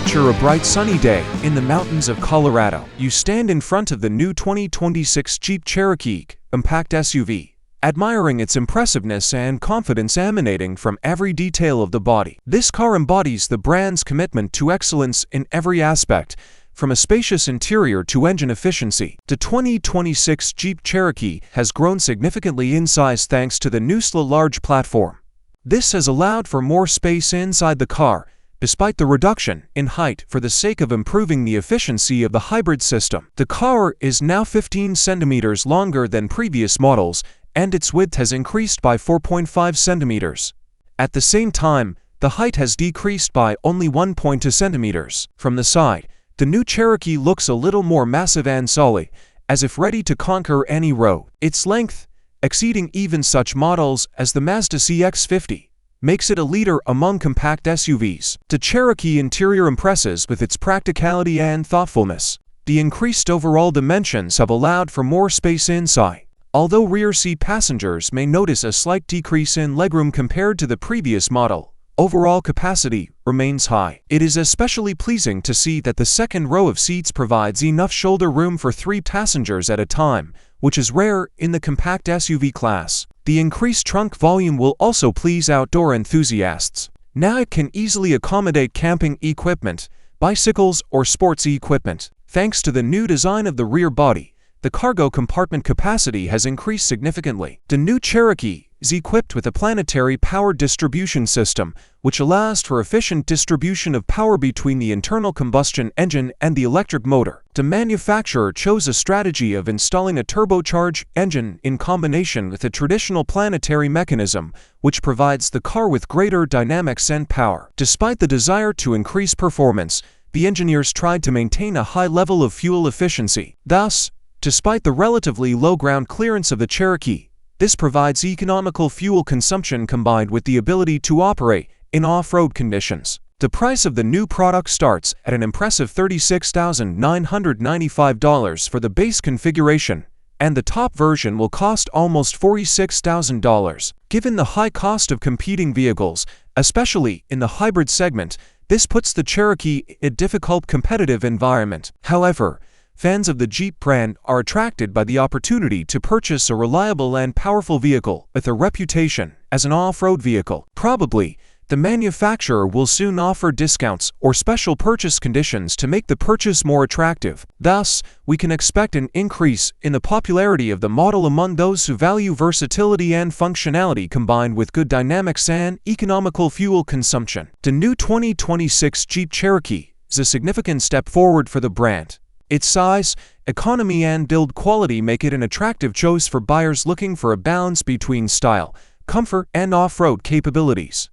Picture a bright sunny day in the mountains of Colorado. You stand in front of the new 2026 Jeep Cherokee compact SUV, admiring its impressiveness and confidence emanating from every detail of the body. This car embodies the brand's commitment to excellence in every aspect, from a spacious interior to engine efficiency. The 2026 Jeep Cherokee has grown significantly in size thanks to the new STLA Large platform. This has allowed for more space inside the car, despite the reduction in height for the sake of improving the efficiency of the hybrid system. The car is now 15 centimeters longer than previous models, and its width has increased by 4.5 centimeters. At the same time, the height has decreased by only 1.2 centimeters. From the side, the new Cherokee looks a little more massive and solid, as if ready to conquer any road. Its length, exceeding even such models as the Mazda CX-50, makes it a leader among compact SUVs. The Cherokee interior impresses with its practicality and thoughtfulness. The increased overall dimensions have allowed for more space inside. Although rear seat passengers may notice a slight decrease in legroom compared to the previous model, overall capacity remains high. It is especially pleasing to see that the second row of seats provides enough shoulder room for 3 passengers at a time, which is rare in the compact SUV class. The increased trunk volume will also please outdoor enthusiasts. Now it can easily accommodate camping equipment, bicycles, or sports equipment. Thanks to the new design of the rear body, the cargo compartment capacity has increased significantly. The new Cherokee is equipped with a planetary power distribution system, which allows for efficient distribution of power between the internal combustion engine and the electric motor. The manufacturer chose a strategy of installing a turbocharged engine in combination with a traditional planetary mechanism, which provides the car with greater dynamics and power. Despite the desire to increase performance, the engineers tried to maintain a high level of fuel efficiency. Thus, despite the relatively low ground clearance of the Cherokee, this provides economical fuel consumption combined with the ability to operate in off-road conditions. The price of the new product starts at an impressive $36,995 for the base configuration, and the top version will cost almost $46,000. Given the high cost of competing vehicles, especially in the hybrid segment, this puts the Cherokee in a difficult competitive environment. However, fans of the Jeep brand are attracted by the opportunity to purchase a reliable and powerful vehicle with a reputation as an off-road vehicle. Probably, the manufacturer will soon offer discounts or special purchase conditions to make the purchase more attractive. Thus, we can expect an increase in the popularity of the model among those who value versatility and functionality combined with good dynamics and economical fuel consumption. The new 2026 Jeep Cherokee is a significant step forward for the brand. Its size, economy, and build quality make it an attractive choice for buyers looking for a balance between style, comfort, and off-road capabilities.